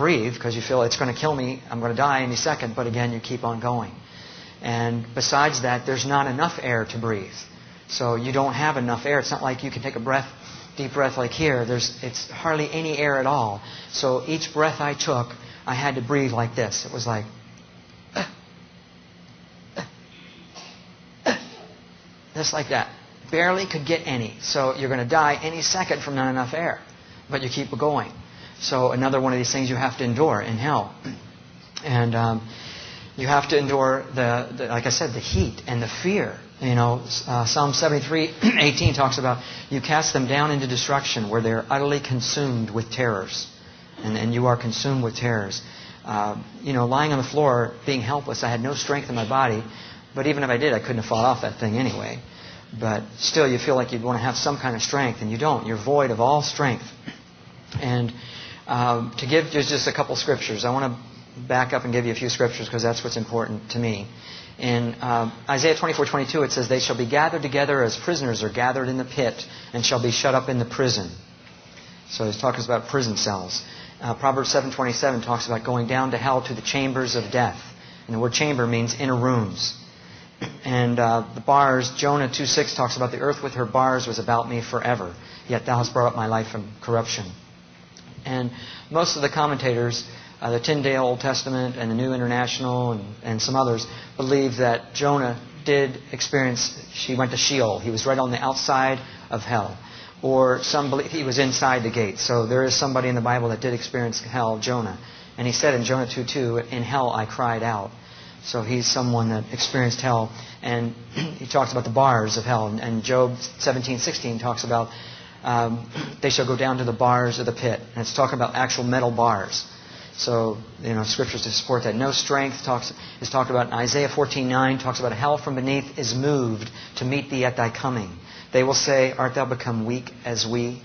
breathe because you feel it's going to kill me. I'm going to die any second. But again, you keep on going. And besides that, there's not enough air to breathe. So you don't have enough air. It's not like you can take a breath, deep breath like here. It's hardly any air at all. So each breath I took, I had to breathe like this. It was like, just like that. Barely could get any. So you're going to die any second from not enough air. But you keep going. So another one of these things you have to endure in hell. And you have to endure, like I said, the heat and the fear. You know, Psalm 73:18 talks about, you cast them down into destruction where they're utterly consumed with terrors. And you are consumed with terrors. You know, lying on the floor, being helpless, I had no strength in my body. But even if I did, I couldn't have fought off that thing anyway. But still, you feel like you'd want to have some kind of strength, and you don't. You're void of all strength. And to give just a couple scriptures, I want to back up and give you a few scriptures because that's what's important to me. In Isaiah 24:22, it says, they shall be gathered together as prisoners are gathered in the pit and shall be shut up in the prison. So he's talking about prison cells. Proverbs 7:27 talks about going down to hell to the chambers of death. And the word chamber means inner rooms. And the bars, Jonah 2:6 talks about the earth with her bars was about me forever. Yet thou hast brought up my life from corruption. And most of the commentators, the Tyndale Old Testament and the New International and some others, believe that Jonah did experience, he went to Sheol. He was right on the outside of hell. Or some believe he was inside the gate. So there is somebody in the Bible that did experience hell, Jonah. And he said in Jonah 2:2, in hell I cried out. So he's someone that experienced hell. And he talks about the bars of hell. And Job 17:16 talks about they shall go down to the bars of the pit. And it's talking about actual metal bars. So, you know, scriptures to support that. No strength is talked about in Isaiah 14:9. Talks about hell from beneath is moved to meet thee at thy coming. They will say, art thou become weak as we?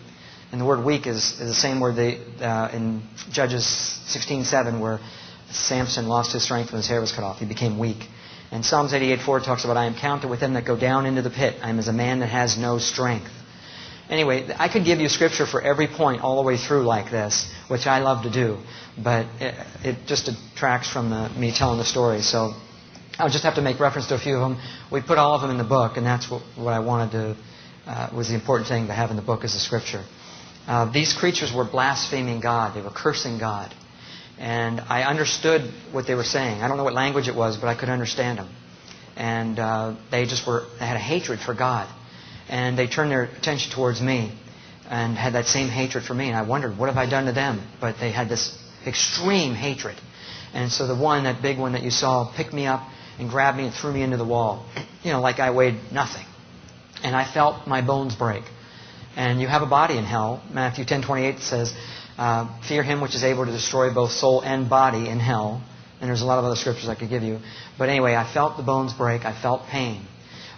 And the word weak is the same word in Judges 16:7 where Samson lost his strength when his hair was cut off. He became weak. And Psalms 88:4 talks about, I am counted with them that go down into the pit. I am as a man that has no strength. Anyway, I could give you scripture for every point all the way through like this, which I love to do. But it just detracts from me telling the story. So I'll just have to make reference to a few of them. We put all of them in the book, and that's what I wanted to, was the important thing to have in the book is the scripture. These creatures were blaspheming God. They were cursing God. And I understood what they were saying. I don't know what language it was, but I could understand them. And they had a hatred for God. And they turned their attention towards me and had that same hatred for me. And I wondered, what have I done to them? But they had this extreme hatred. And so that big one that you saw, picked me up and grabbed me and threw me into the wall. You know, like I weighed nothing. And I felt my bones break. And you have a body in hell. Matthew 10:28 says, fear him which is able to destroy both soul and body in hell. And there's a lot of other scriptures I could give you. But anyway, I felt the bones break. I felt pain.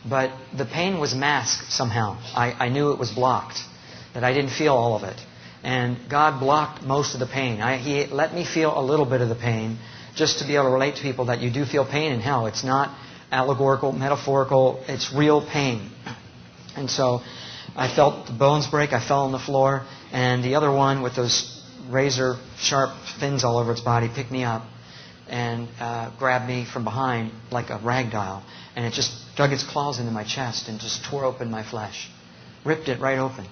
But the pain was masked somehow. I knew it was blocked. That I didn't feel all of it. And God blocked most of the pain. He let me feel a little bit of the pain just to be able to relate to people that you do feel pain in hell. It's not allegorical, metaphorical. It's real pain. And so I felt the bones break. I fell on the floor. And the other one with those razor sharp fins all over its body picked me up and grabbed me from behind like a rag doll. And it just dug its claws into my chest and just tore open my flesh. Ripped it right open.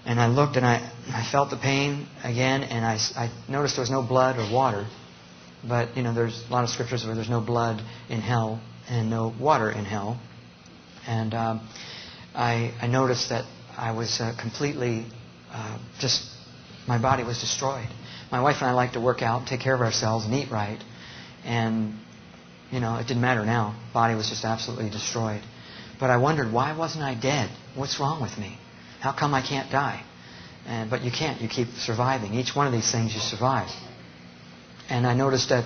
And I looked and I felt the pain again. And I noticed there was no blood or water. But, you know, there's a lot of scriptures where there's no blood in hell and no water in hell. And I noticed that I was completely my body was destroyed. My wife and I like to work out, take care of ourselves, and eat right. And, you know, it didn't matter now. Body was just absolutely destroyed. But I wondered, why wasn't I dead? What's wrong with me? How come I can't die? But you can't. You keep surviving. Each one of these things you survive. And I noticed that,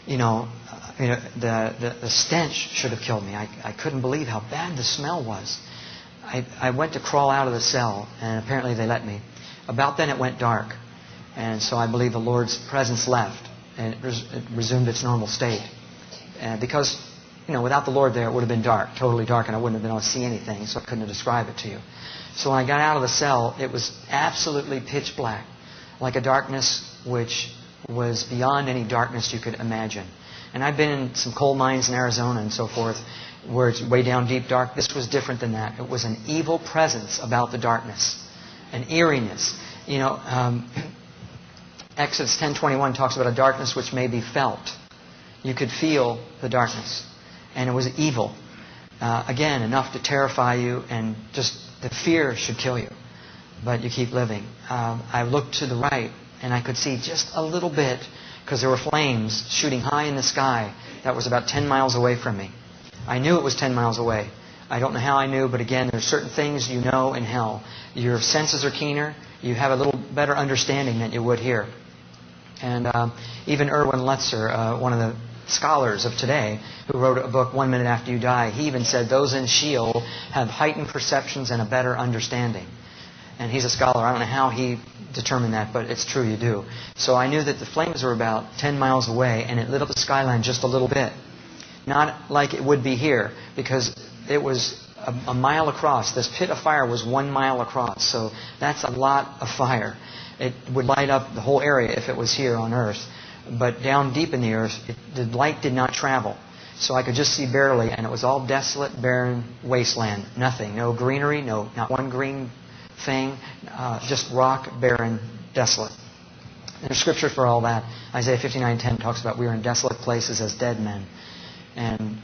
the stench should have killed me. I couldn't believe how bad the smell was. I went to crawl out of the cell, and apparently they let me. About then it went dark. And so I believe the Lord's presence left, and it resumed its normal state. Because, without the Lord there, it would have been dark, totally dark, and I wouldn't have been able to see anything, so I couldn't describe it to you. So when I got out of the cell, it was absolutely pitch black, like a darkness which was beyond any darkness you could imagine. And I've been in some coal mines in Arizona and so forth, where it's way down deep dark. This was different than that. It was an evil presence about the darkness, an eeriness. You know, Exodus 10:21 talks about a darkness which may be felt. You could feel the darkness, and it was evil. Again, enough to terrify you, and just the fear should kill you. But you keep living. I looked to the right, and I could see just a little bit, because there were flames shooting high in the sky that was about 10 miles away from me. I knew it was 10 miles away. I don't know how I knew, but again, there's certain things you know in hell. Your senses are keener. You have a little better understanding than you would here. And even Erwin Lutzer, one of the scholars of today, who wrote a book, 1 Minute After You Die, he even said those in Sheol have heightened perceptions and a better understanding. And he's a scholar. I don't know how he determined that, but it's true, you do. So I knew that the flames were about 10 miles away, and it lit up the skyline just a little bit. Not like it would be here, because it was a mile across. This pit of fire was 1 mile across, so that's a lot of fire. It would light up the whole area if it was here on Earth. But down deep in the earth, the light did not travel. So I could just see barely, and it was all desolate, barren wasteland. Nothing. No greenery, not one green thing. Just rock, barren, desolate. There's scripture for all that. Isaiah 59:10 talks about we are in desolate places as dead men. And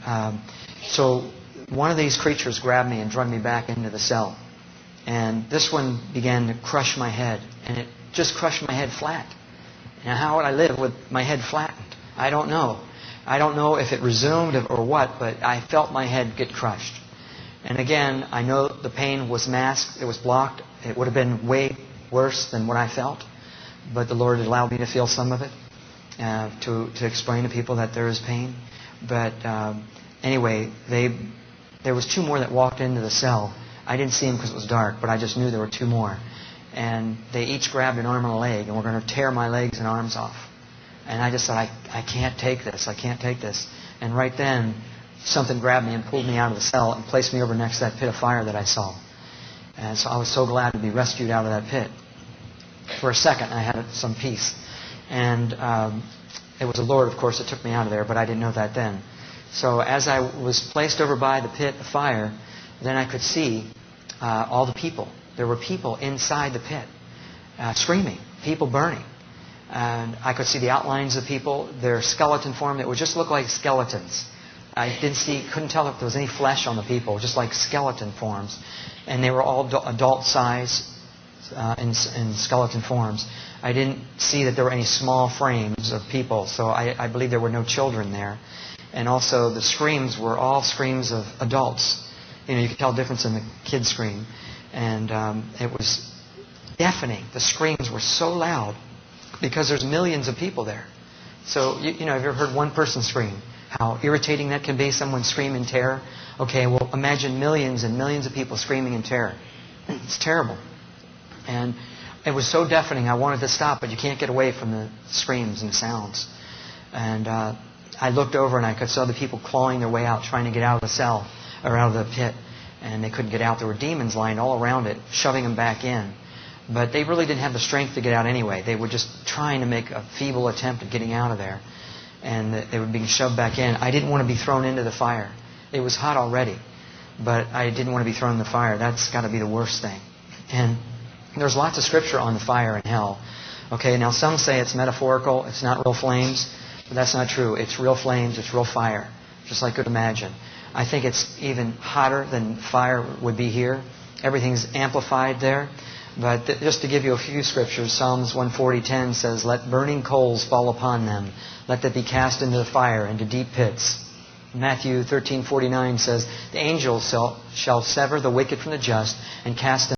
so one of these creatures grabbed me and dragged me back into the cell. And this one began to crush my head. And it just crushed my head flat. Now, how would I live with my head flattened? I don't know. I don't know if it resumed or what, but I felt my head get crushed. And again, I know the pain was masked. It was blocked. It would have been way worse than what I felt. But the Lord allowed me to feel some of it, to explain to people that there is pain. But anyway, there was two more that walked into the cell. I didn't see them because it was dark, but I just knew there were two more. And they each grabbed an arm and a leg, and were going to tear my legs and arms off. And I just thought, I can't take this. I can't take this. And right then, something grabbed me and pulled me out of the cell and placed me over next to that pit of fire that I saw. And so I was so glad to be rescued out of that pit. For a second, I had some peace. And it was the Lord, of course, that took me out of there, but I didn't know that then. So as I was placed over by the pit of fire, then I could see all the people. There were people inside the pit, screaming, people burning. And I could see the outlines of people, their skeleton form. It would just look like skeletons. I couldn't tell if there was any flesh on the people, just like skeleton forms. And they were all adult size in skeleton forms. I didn't see that there were any small frames of people, so I believe there were no children there. And also the screams were all screams of adults. You could tell the difference in the kid scream. And it was deafening. The screams were so loud because there's millions of people there. So, have you ever heard one person scream? How irritating that can be, someone scream in terror? Okay, well, imagine millions and millions of people screaming in terror. It's terrible. And it was so deafening, I wanted to stop, but you can't get away from the screams and sounds. And I looked over and I could see the people clawing their way out, trying to get out of the cell, or out of the pit. And they couldn't get out. There were demons lying all around it, shoving them back in. But they really didn't have the strength to get out anyway. They were just trying to make a feeble attempt at getting out of there. And they were being shoved back in. I didn't want to be thrown into the fire. It was hot already. But I didn't want to be thrown in the fire. That's got to be the worst thing. And there's lots of scripture on the fire in hell. Okay, now some say it's metaphorical. It's not real flames. But that's not true. It's real flames. It's real fire. Just like you could imagine. I think it's even hotter than fire would be here. Everything's amplified there. But just to give you a few scriptures, Psalms 140:10 says, "Let burning coals fall upon them. Let them be cast into the fire, into deep pits." Matthew 13:49 says, "The angels shall sever the wicked from the just and cast them